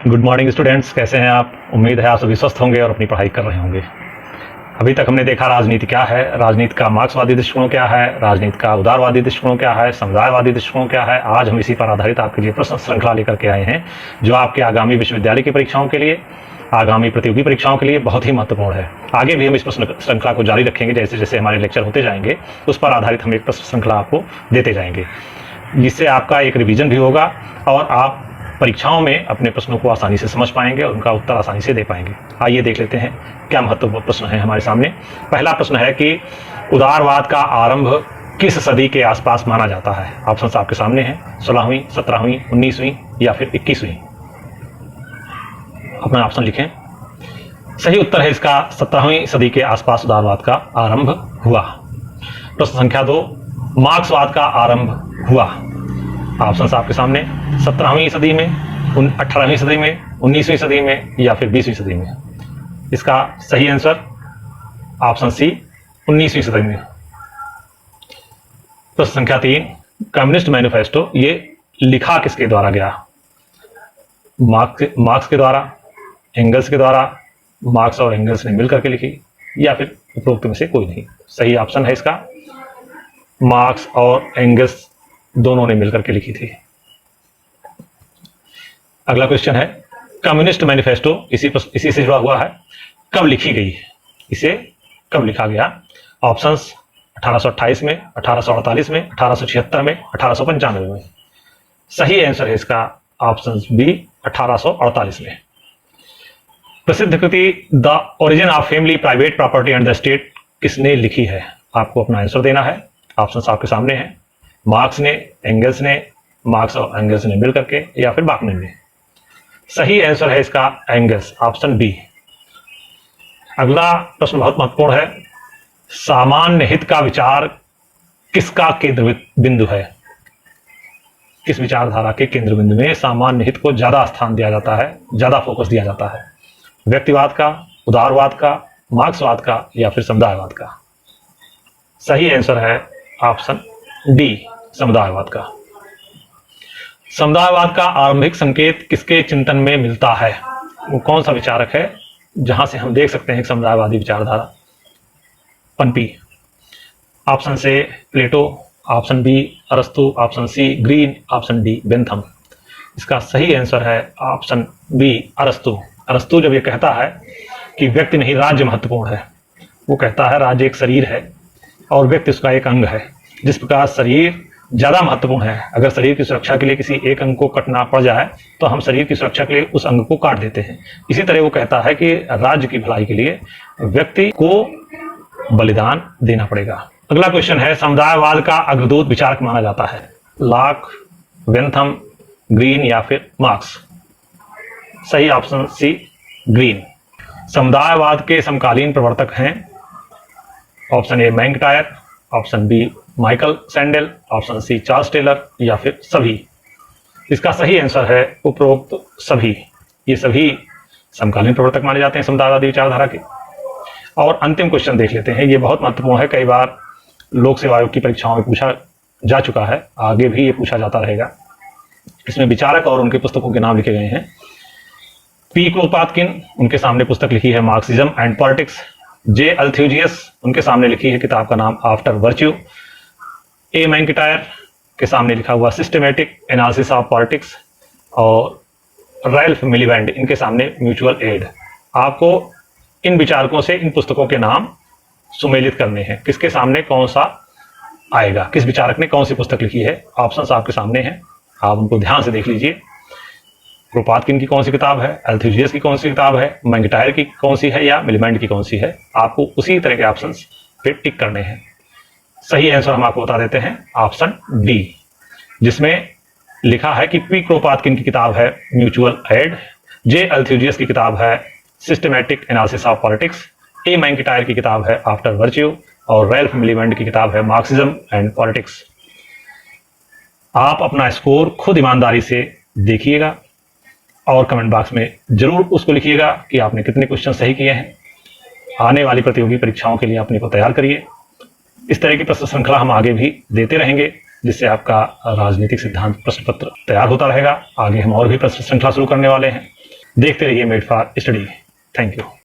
Good morning students, कैसे हैं आप। उम्मीद है आप सभी स्वस्थ होंगे और अपनी पढ़ाई कर रहे होंगे। अभी तक हमने देखा राजनीति क्या है, राजनीति का मार्क्सवादी दृष्टिकोण क्या है, राजनीति का उदारवादी दृष्टिकोण क्या है, समुदायवादी दृष्टिकोण क्या है। आज हम इसी पर आधारित आपके लिए प्रश्न श्रृंखला लेकर के आए हैं, जो आपके आगामी विश्वविद्यालय की परीक्षाओं के लिए, आगामी प्रतियोगी परीक्षाओं के लिए बहुत ही महत्वपूर्ण है। आगे भी हम इस प्रश्न श्रृंखला को जारी रखेंगे, जैसे जैसे हमारे लेक्चर होते जाएंगे उस पर आधारित हम एक प्रश्न श्रृंखला आपको देते जाएंगे, जिससे आपका एक रिवीजन भी होगा और आप परीक्षाओं में अपने प्रश्नों को आसानी से समझ पाएंगे और उनका उत्तर आसानी से दे पाएंगे। आइए देख लेते हैं क्या महत्वपूर्ण प्रश्न है हमारे सामने। पहला प्रश्न है कि उदारवाद का आरंभ किस सदी के आसपास माना जाता है। ऑप्शन आपके सामने हैं, 16वीं, 17वीं, 19वीं या फिर 21वीं। अपना ऑप्शन लिखें। सही उत्तर है इसका 17वीं सदी के आसपास उदारवाद का आरंभ हुआ। प्रश्न संख्या 2, मार्क्सवाद का आरंभ हुआ। ऑप्शन आपके सामने, 17वीं सदी में, 18वीं सदी में, 19वीं सदी में या फिर 20वीं सदी में। इसका सही आंसर ऑप्शन सी, 19वीं सदी में। प्रश्न संख्या 3, कम्युनिस्ट मैनिफेस्टो ये लिखा किसके द्वारा गया। मार्क्स के द्वारा, एंगल्स के द्वारा, मार्क्स और एंगल्स ने मिलकर के लिखी या फिर उपरोक्त में से कोई नहीं। सही ऑप्शन है इसका, मार्क्स और एंगल्स दोनों ने मिलकर के लिखी थी। अगला क्वेश्चन है, कम्युनिस्ट मैनिफेस्टो इसी से जुड़ा हुआ है, कब लिखी गई, इसे कब लिखा गया। ऑप्शंस 1828 में, 1848 में, 1876 में, 1895 में। सही आंसर है इसका ऑप्शन बी, 1848 में। प्रसिद्ध कृति the origin of family, private property and the state किसने लिखी है। आपको अपना आंसर देना है। ऑप्शन आपके सामने हैं, मार्क्स ने, एंगल्स ने, मार्क्स और एंगल्स ने मिलकर के या फिर बाकमैन ने। सही आंसर है इसका एंगल्स, ऑप्शन बी। अगला प्रश्न बहुत महत्वपूर्ण है, सामान्य हित का विचार किसका केंद्र बिंदु है। किस विचारधारा के केंद्र बिंदु में सामान्य हित को ज्यादा स्थान दिया जाता है, ज्यादा फोकस दिया जाता है। व्यक्तिवाद का, उदारवाद का, मार्क्सवाद का या फिर समुदायवाद का। सही आंसर है ऑप्शन डी, समुदायवाद का। समुदायवाद का आरंभिक संकेत किसके चिंतन में मिलता है। वो कौन सा विचारक है जहां से हम देख सकते हैं कि समुदायवादी विचारधारा पनपी। ऑप्शन से प्लेटो, ऑप्शन बी अरस्तु, option C Green, option D Bentham. इसका सही आंसर है ऑप्शन बी, अरस्तु। अरस्तु जब ये कहता है कि व्यक्ति नहीं राज्य महत्वपूर्ण है, वो कहता है राज्य एक शरीर है और व्यक्ति उसका एक अंग है। जिस प्रकार शरीर ज्यादा महत्वपूर्ण है, अगर शरीर की सुरक्षा के लिए किसी एक अंग को कटना पड़ जाए तो हम शरीर की सुरक्षा के लिए उस अंग को काट देते हैं। इसी तरह वो कहता है कि राज्य की भलाई के लिए व्यक्ति को बलिदान देना पड़ेगा। अगला क्वेश्चन है, समुदायवाद का अग्रदूत विचारक माना जाता है। लॉक, बेंथम, ग्रीन या फिर मार्क्स। सही ऑप्शन सी, ग्रीन। समुदायवाद के समकालीन प्रवर्तक हैं। Option A MacIntyre, option B Michael Sandel, option C Charles Taylor या फिर सभी। इसका सही आंसर है उपरोक्त सभी। ये सभी समकालीन प्रवर्तक माने जाते हैं समुदायवादी विचारधारा के। और अंतिम क्वेश्चन देख लेते हैं, ये बहुत महत्वपूर्ण है, कई बार लोक सेवा आयोग की परीक्षाओं में पूछा जा चुका है, आगे भी ये पूछा जाता रहेगा। इसमें विचारक और उनके पुस्तकों के नाम लिखे गए हैं। पी क्रोपातकिन, उनके सामने पुस्तक लिखी है मार्क्सिज्म एंड पॉलिटिक्स। जे अल्थ्यूजियस, उनके सामने लिखी है किताब का नाम आफ्टर वर्च्यू। ए मैकइंटायर के सामने लिखा हुआ सिस्टमेटिक एनालिसिस ऑफ पॉलिटिक्स। और रैल्फ मिलीबैंड, इनके सामने म्यूचुअल एड। आपको इन विचारकों से इन पुस्तकों के नाम सुमेलित करने हैं, किसके सामने कौन सा आएगा, किस विचारक ने कौन सी पुस्तक लिखी है। ऑप्शंस आपके सामने हैं, आप उनको ध्यान से देख लीजिए। क्रोपातकिन की कौन सी किताब है, अल्थ्यूजियस की कौन सी किताब है, मैकइंटायर की कौन सी है या मिलीबैंड की कौन सी है। आपको उसी तरह के ऑप्शंस पे टिक करने हैं। सही आंसर हम आपको बता देते हैं, ऑप्शन डी, जिसमें लिखा है कि पी क्रोपातकिन की किताब है म्यूचुअल एड, जे अल्थ्यूजियस की किताब है systematic analysis of politics, A McIntyre की किताब है आफ्टर वर्च्यू और रैल्फ मिलीबैंड की किताब है मार्क्सिज्म एंड पॉलिटिक्स। आप अपना स्कोर खुद ईमानदारी से देखिएगा और कमेंट बॉक्स में जरूर उसको लिखिएगा कि आपने कितने क्वेश्चन सही किए हैं। आने वाली प्रतियोगी परीक्षाओं के लिए अपने को तैयार करिए। इस तरह की प्रश्न श्रृंखला हम आगे भी देते रहेंगे, जिससे आपका राजनीतिक सिद्धांत प्रश्न पत्र तैयार होता रहेगा। आगे हम और भी प्रश्न श्रृंखला शुरू करने वाले हैं। देखते रहिए made for study. Thank you.